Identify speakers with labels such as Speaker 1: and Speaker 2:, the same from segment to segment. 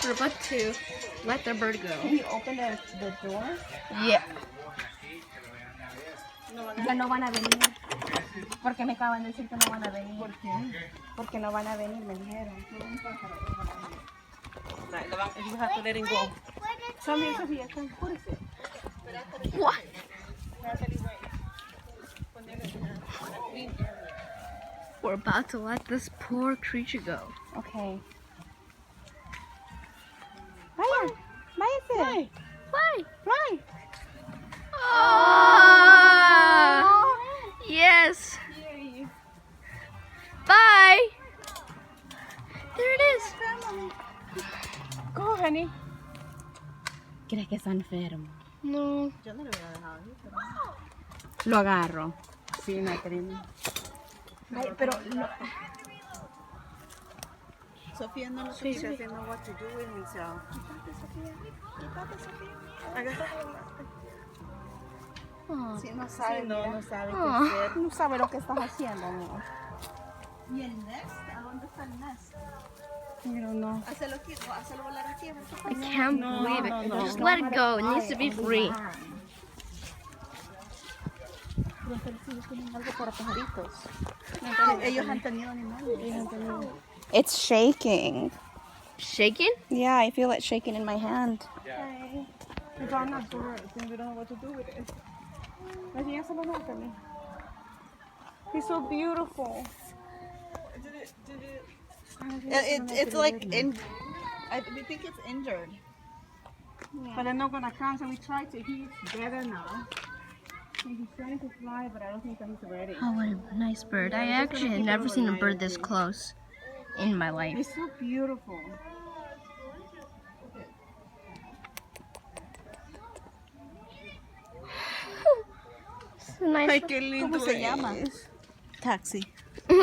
Speaker 1: We're about to let the bird go.
Speaker 2: Can you open the door?
Speaker 1: Yeah.
Speaker 2: Ya no van a venir. Porque me acaban de decir que no van a venir. ¿Por qué? Porque no van a venir, me dijeron. You have to let him go. Come here, Sofía. Come. What is it?
Speaker 1: What? We're about to let this poor creature go.
Speaker 2: Okay. Vaya. Váyase.
Speaker 1: Fly.
Speaker 2: Fly.
Speaker 1: Oh, yes. Bye. There it is.
Speaker 2: Go, honey. ¿Crees que está enfermo?
Speaker 1: No.
Speaker 2: Yo no lo hubiera dejado. Lo agarro. Sí, Natalie. Ay, pero Sofía no lo está haciendo what to do with me, so. Quítate, Sofía.
Speaker 1: Oh.
Speaker 2: Sí, no sabe,
Speaker 3: Sí, no sabe qué
Speaker 1: Oh.
Speaker 3: hacer.
Speaker 2: No sabe lo que estás haciendo, amor.
Speaker 3: ¿Y el nest? ¿A dónde está el nest?
Speaker 2: Pero no.
Speaker 3: Hazlo volar aquí.
Speaker 1: I can't believe it.
Speaker 2: no.
Speaker 1: Just let it go. It needs to be free.
Speaker 2: Tienen algo para pajaritos.
Speaker 3: Ellos han tenido animales.
Speaker 2: It's shaking.
Speaker 1: Shaking?
Speaker 2: Yeah, I feel it shaking in my hand.
Speaker 3: It's on a bird, and we don't know what to do with it.
Speaker 2: He's so beautiful.
Speaker 3: It's like we think it's injured.
Speaker 2: But they're not gonna come, so we tried to. He's better now. He's trying to fly, but I don't think that he's ready.
Speaker 1: Oh, what a nice bird. I actually had never seen a bird this close in my life.
Speaker 2: He's so beautiful.
Speaker 1: It's a nice
Speaker 3: ¿Cómo se llama? Taxi.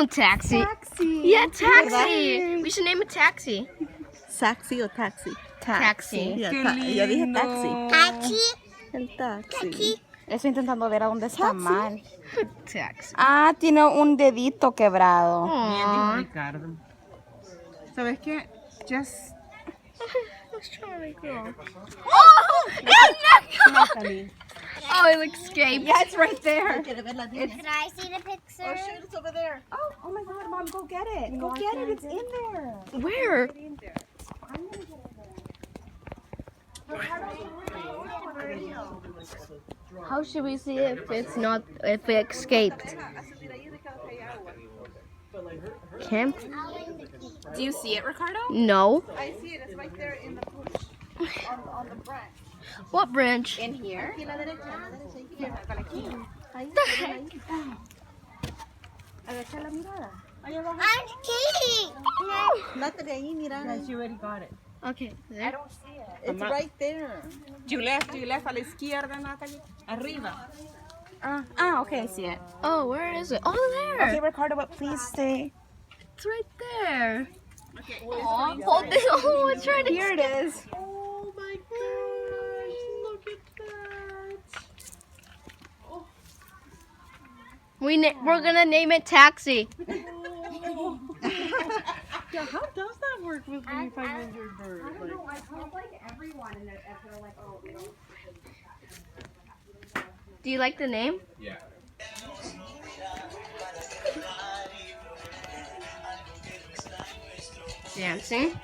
Speaker 1: taxi.
Speaker 2: Taxi.
Speaker 1: Yeah, taxi. We should name it taxi.
Speaker 3: ¿Saxi o taxi?
Speaker 1: Taxi.
Speaker 3: Ya, ya dije taxi.
Speaker 1: Taxi.
Speaker 3: El taxi.
Speaker 2: Estoy intentando ver a dónde está mal.
Speaker 1: Taxi.
Speaker 2: Ah, tiene un dedito quebrado.
Speaker 1: Aww.
Speaker 3: Ricardo.
Speaker 2: ¿Sabes qué? Just...
Speaker 1: Let's try to go. Oh!
Speaker 2: Natalie.
Speaker 1: Oh, it escaped.
Speaker 2: Yeah, it's right there.
Speaker 3: ¿Quiere ver la
Speaker 4: Can I see the picture?
Speaker 3: Oh, shoot, it's over there.
Speaker 2: Oh my God, Mom, go get it. Go get it. It's in there.
Speaker 1: Where? How should we see if if it escaped? Camp?
Speaker 2: Do you see it, Ricardo?
Speaker 1: No.
Speaker 3: I see it. It's right there in the bush. On the branch.
Speaker 1: What branch?
Speaker 2: In here?
Speaker 3: Aquí a la derecha. Aquí.
Speaker 1: The heck?
Speaker 2: Agacha la mirada.
Speaker 4: I'm kidding.
Speaker 3: Natalie, ahí, mira.
Speaker 2: You already got it.
Speaker 1: Okay. There.
Speaker 2: don't see it.
Speaker 3: It's right there.
Speaker 2: You left a la izquierda, Natalie.
Speaker 3: Arriba.
Speaker 2: Okay, I see it.
Speaker 1: Oh, where is it? Oh, there.
Speaker 2: Okay, Ricardo, but please stay.
Speaker 1: It's right there. Aw, hold this. Oh, it's trying to.
Speaker 2: Here it is.
Speaker 3: Oh my gosh, look at that.
Speaker 1: We're gonna name it Taxi.
Speaker 3: Yeah, how does that work with 500 birds?
Speaker 2: I told like everyone, and they're like, oh, we don't.
Speaker 1: Do you like the name?
Speaker 5: Yeah.
Speaker 1: Dancing.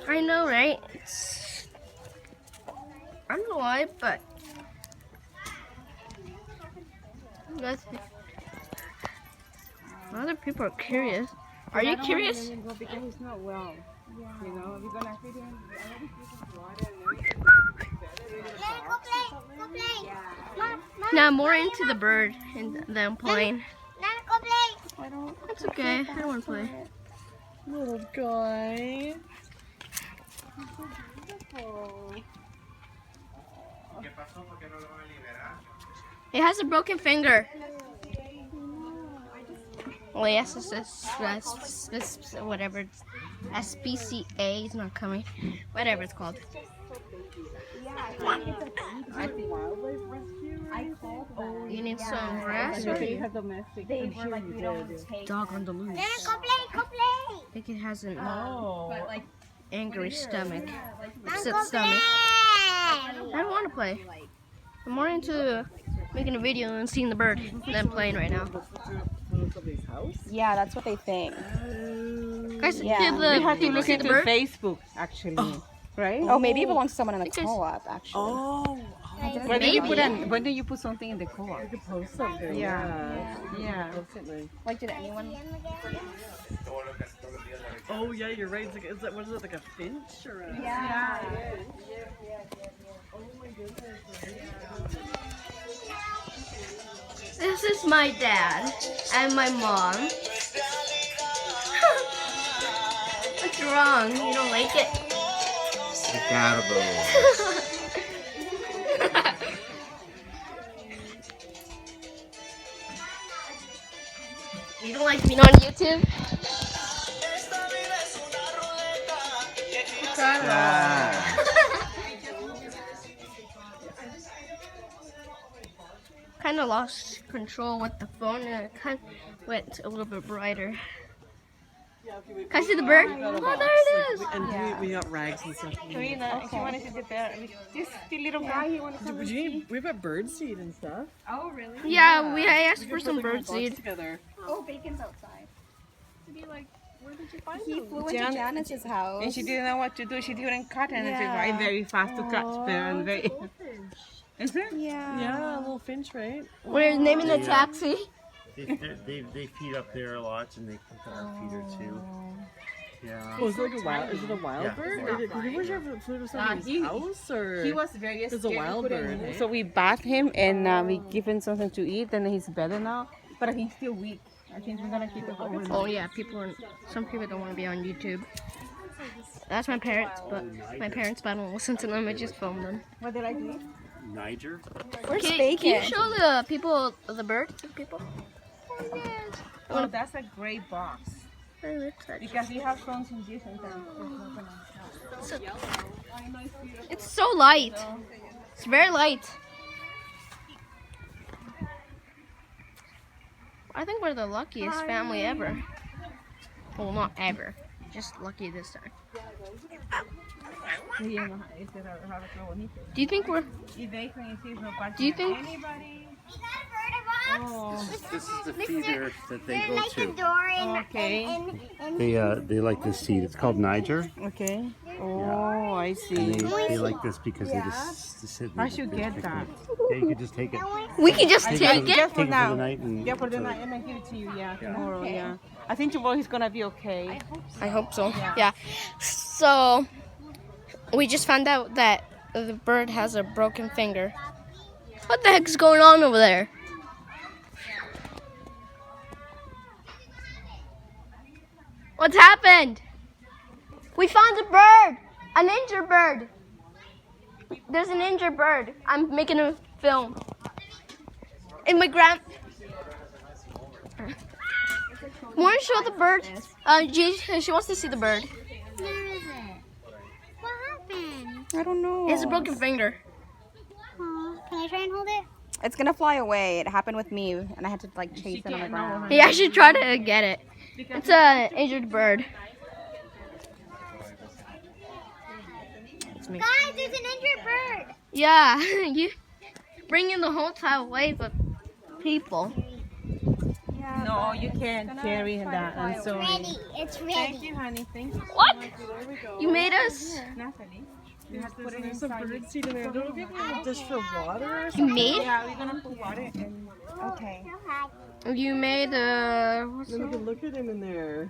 Speaker 1: I know, right? I don't know why, but other people are curious. Are you curious?
Speaker 2: Because he's not well. You know, we're gonna feed him. Already feed him water and
Speaker 4: Go play. Go play. Mom,
Speaker 1: Now more into the bird and them playing.
Speaker 4: go play.
Speaker 2: I don't.
Speaker 1: That's okay. I don't want to play.
Speaker 3: Little guy.
Speaker 1: It has a broken finger. Well, yes, it's whatever. It's SPCA is not coming. Whatever it's called. You need some rest.
Speaker 3: They have domestic.
Speaker 2: They were like, we don't take.
Speaker 1: Dog on the loose.
Speaker 4: Go play. Go play.
Speaker 1: think it has an
Speaker 3: Oh.
Speaker 1: angry stomach.
Speaker 4: Uncle
Speaker 1: Upset stomach.
Speaker 4: Blake.
Speaker 1: I don't want to play. I'm more into making a video and seeing the bird than playing right now.
Speaker 3: Somebody's house?
Speaker 2: Yeah, that's what they think.
Speaker 1: Guys,
Speaker 2: Yeah.
Speaker 1: did the
Speaker 2: We have to
Speaker 1: people
Speaker 2: look
Speaker 1: see the
Speaker 2: into
Speaker 1: bird?
Speaker 2: Facebook, actually. Right? Oh, maybe it belongs to someone in the
Speaker 1: Because-
Speaker 2: co-op, actually.
Speaker 3: Oh.
Speaker 2: When did you put
Speaker 1: Maybe.
Speaker 2: when did you put something in the co-op?
Speaker 3: I could post something.
Speaker 2: Yeah. Yeah.
Speaker 3: Definitely.
Speaker 2: Like, did anyone?
Speaker 3: Oh yeah, you're right. It's like, is that what is it, like a finch or a?
Speaker 2: Yeah.
Speaker 1: This is my dad and my mom. What's wrong? You don't like it? You don't like being on YouTube? Kind of lost control with the phone and it kind of went a little bit brighter. Can I see the bird? Oh, there it is!
Speaker 3: And we got rags and stuff.
Speaker 2: Karina, if you want to see the bear, this little guy, he want to come
Speaker 3: Would you need, we've got bird seed and stuff.
Speaker 2: Oh, really?
Speaker 1: Yeah, I asked
Speaker 3: We
Speaker 1: for
Speaker 3: could
Speaker 1: some
Speaker 3: put, like, a
Speaker 1: bird
Speaker 3: box
Speaker 1: seed.
Speaker 3: together.
Speaker 4: Oh, bacon's outside.
Speaker 2: He flew into Janice's house. And she didn't know what to do. She couldn't cut and it's
Speaker 1: Yeah.
Speaker 2: very fast to catch bear and very. Is it?
Speaker 3: Yeah, a little finch, right?
Speaker 1: We're naming the taxi.
Speaker 5: They feed up there a lot, and they put our feeder too. Yeah.
Speaker 3: Oh, is it like a wild? Is it a wild
Speaker 5: Yeah.
Speaker 3: bird? Did he wish ever flew to somebody's
Speaker 2: he-
Speaker 3: house or?
Speaker 2: He was very
Speaker 3: It's a
Speaker 2: scared.
Speaker 3: wild bird, eh?
Speaker 2: So we bath him and we give him something to eat and he's better now. But he's still weak. I think we're gonna keep it going.
Speaker 1: Oh yeah, some people don't want to be on YouTube. That's my parents, but I don't listen to them. I just film them.
Speaker 2: What did I do?
Speaker 5: Niger.
Speaker 2: Where's
Speaker 1: Can you show the people the bird to people?
Speaker 2: Oh, that's a great box. Because we have phones in this and
Speaker 1: It's so light. It's very light. I think we're the luckiest family ever. Well, not ever. Just lucky this time. Do you think we're? Do you think?
Speaker 5: This is the feeder that they go
Speaker 4: Like the
Speaker 5: to.
Speaker 4: door in,
Speaker 2: Okay.
Speaker 5: They like this seed. It's called Niger.
Speaker 2: Okay. Oh, I
Speaker 5: And
Speaker 2: see.
Speaker 5: they like this because they just sit.
Speaker 2: I should get that.
Speaker 5: Yeah, you could just take it.
Speaker 1: We can just take
Speaker 2: Just
Speaker 1: it.
Speaker 2: for
Speaker 5: Take it for the
Speaker 2: now.
Speaker 5: night and
Speaker 2: Yeah, for the night, and I give it to you. Yeah, tomorrow. Yeah. I think tomorrow he's gonna be okay.
Speaker 1: I hope so. Yeah. So we just found out that the bird has a broken finger. What the heck is going on over there? What's happened? We found a bird, an injured bird. There's an injured bird. I'm making a film. And my Want to show the bird? She wants to see the bird.
Speaker 4: Where is it? What happened?
Speaker 2: I don't know.
Speaker 1: It has a broken finger.
Speaker 4: Aw, can I try and hold it?
Speaker 2: It's gonna fly away. It happened with me, and I had to like chase it on the ground.
Speaker 1: He actually tried to get it. It's an injured bird.
Speaker 4: Guys, there's an injured bird.
Speaker 1: Yeah, you bringing the whole entire wave of people.
Speaker 2: No, you can't carry that. I'm sorry.
Speaker 4: Ready. It's ready.
Speaker 2: Thank you, honey. Thank you.
Speaker 1: What? You made us?
Speaker 2: Natalie. You have to put it
Speaker 3: There's some
Speaker 2: inside.
Speaker 3: bird seed in there. Don't we have a dish for water or
Speaker 1: You
Speaker 3: something?
Speaker 1: made?
Speaker 2: Yeah, we're gonna put water in. Okay.
Speaker 1: You made what's
Speaker 3: Then we can look at him in there.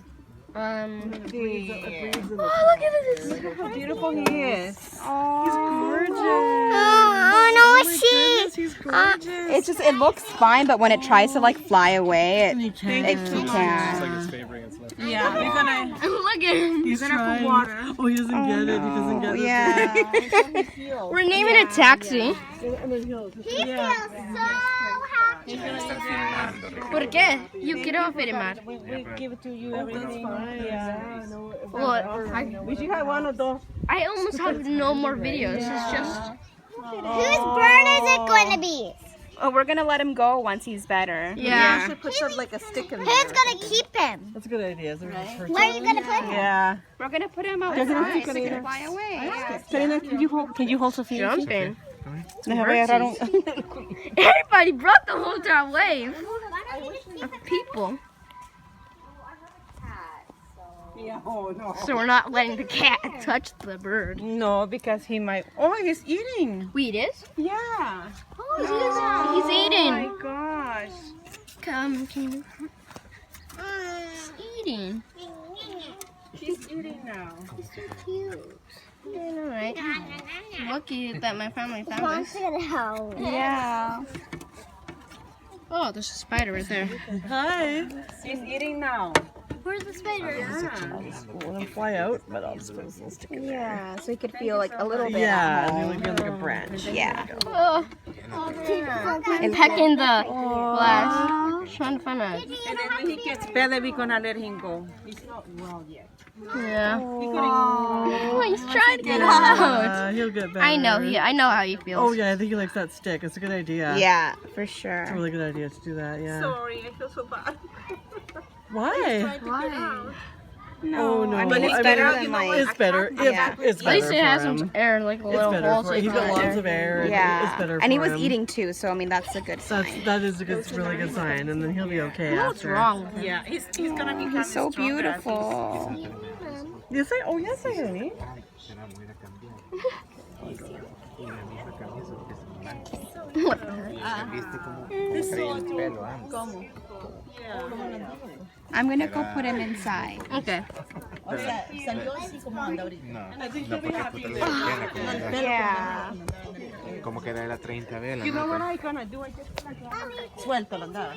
Speaker 2: Yeah.
Speaker 3: Breeds in the
Speaker 1: Oh, look at this.
Speaker 2: Look how beautiful he is.
Speaker 3: gorgeous.
Speaker 4: Oh, no,
Speaker 3: Goodness,
Speaker 4: see.
Speaker 3: he's gorgeous.
Speaker 2: It's just it looks fine, but when it tries to like fly away, it
Speaker 3: He can't.
Speaker 2: it can't.
Speaker 6: It's favoring its left.
Speaker 2: Yeah, we're gonna
Speaker 1: Look at him.
Speaker 3: He's
Speaker 2: gonna put
Speaker 3: trying.
Speaker 2: water.
Speaker 3: Oh, he doesn't get it. He doesn't get it.
Speaker 2: Yeah.
Speaker 1: We're naming a taxi.
Speaker 3: And then he'll
Speaker 4: He feels so happy.
Speaker 1: ¿Por qué? You quiero afirmar.
Speaker 2: We give it to you everything.
Speaker 3: Yeah, I know.
Speaker 1: Well,
Speaker 2: We should have one of those.
Speaker 1: I almost have no more videos. It's just
Speaker 4: Whose bird is it going to be?
Speaker 2: Oh, we're gonna let him go once he's better.
Speaker 1: Yeah.
Speaker 3: should put like a stick in
Speaker 4: Who's gonna keep him?
Speaker 3: That's a good idea. So right.
Speaker 4: Where are you gonna put him?
Speaker 3: Yeah.
Speaker 2: We're gonna put him
Speaker 3: gonna
Speaker 2: outside
Speaker 3: keep
Speaker 2: so he
Speaker 3: it
Speaker 2: can
Speaker 3: in.
Speaker 2: fly away.
Speaker 3: Karina, can you hold Sophia?
Speaker 1: Jumping.
Speaker 3: Déjame agarrar un...
Speaker 1: Everybody brought the whole entire wave of people.
Speaker 3: Yeah, oh, no.
Speaker 1: So we're not letting the cat touch the bird.
Speaker 3: No, because he might... Oh, he's eating.
Speaker 1: Wait, it is?
Speaker 3: Yeah.
Speaker 1: Oh, he's eating.
Speaker 3: Oh my gosh.
Speaker 1: Come, can He's eating.
Speaker 3: He's eating now.
Speaker 1: All right. Lucky that my family found this.
Speaker 2: Yeah.
Speaker 1: Oh, there's a spider right there.
Speaker 3: Hi. He's eating now.
Speaker 4: Where's the spider?
Speaker 3: Let him fly out, but I'll just put a stick in there.
Speaker 2: Yeah, so he could feel like a little bit
Speaker 3: Yeah,
Speaker 2: at
Speaker 3: and
Speaker 2: home.
Speaker 3: then we like a branch.
Speaker 2: Yeah.
Speaker 1: Oh, and pecking the glass. Trying to find a.
Speaker 3: And then when he gets better, we're gonna let him go. He's not well yet.
Speaker 1: Yeah.
Speaker 3: He
Speaker 1: Oh, he's trying to get out.
Speaker 3: He'll get better.
Speaker 1: I know. I know how he feels.
Speaker 3: Oh yeah, I think he likes that stick. It's a good idea.
Speaker 2: Yeah, for
Speaker 3: It's a
Speaker 2: sure.
Speaker 3: really good idea to do that. Yeah.
Speaker 2: Sorry, I feel so bad.
Speaker 3: Why?
Speaker 2: No,
Speaker 3: Oh no.
Speaker 2: I mean it's better than like.
Speaker 3: It's better.
Speaker 2: Yeah.
Speaker 3: It's
Speaker 1: At
Speaker 3: better
Speaker 1: least it has
Speaker 3: for him.
Speaker 1: some air, like a
Speaker 3: It's
Speaker 1: little
Speaker 3: better
Speaker 1: hole.
Speaker 3: for
Speaker 1: So
Speaker 3: him.
Speaker 1: he
Speaker 3: He's got
Speaker 1: can
Speaker 3: lots
Speaker 1: air.
Speaker 3: of air. It's
Speaker 2: Yeah,
Speaker 3: better
Speaker 2: and he
Speaker 3: for
Speaker 2: was
Speaker 3: him.
Speaker 2: eating too, so I mean that's a good sign.
Speaker 3: That is a good, really good sign, and then he'll be okay
Speaker 1: What's
Speaker 3: after.
Speaker 1: wrong with him?
Speaker 3: Yeah, he's gonna be
Speaker 2: He's so beautiful.
Speaker 3: Yes, I honey.
Speaker 1: What the heck?
Speaker 2: I'm gonna go put him inside.
Speaker 1: Okay.
Speaker 2: Yeah.
Speaker 5: Como que era la 30 velas.
Speaker 3: You know what I'm gonna do? I just suéltalo, anda.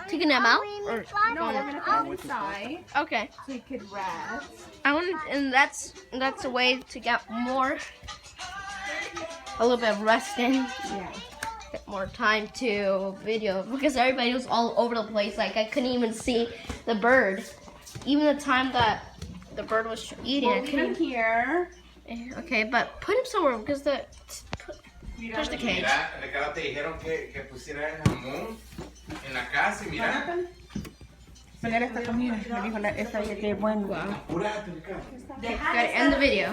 Speaker 1: Taking them out? Or
Speaker 2: No, we're gonna put him inside
Speaker 1: okay.
Speaker 2: so he could rest.
Speaker 1: I want, and that's a way to get a little bit of rest in.
Speaker 2: Yeah.
Speaker 1: Get more time to video because everybody was all over the place. Like I couldn't even see the bird. Even the time that the bird was eating, I
Speaker 2: Leave him
Speaker 1: couldn't.
Speaker 2: here.
Speaker 1: Okay, but put him somewhere because there's the cage.
Speaker 6: Mira, Ricardo, te dijeron que pusiera el jamón en la casa y mira.
Speaker 3: Poner esta comida. Me dijo esta que es bueno.
Speaker 6: Apúrate, Ricardo.
Speaker 1: Gotta end the video.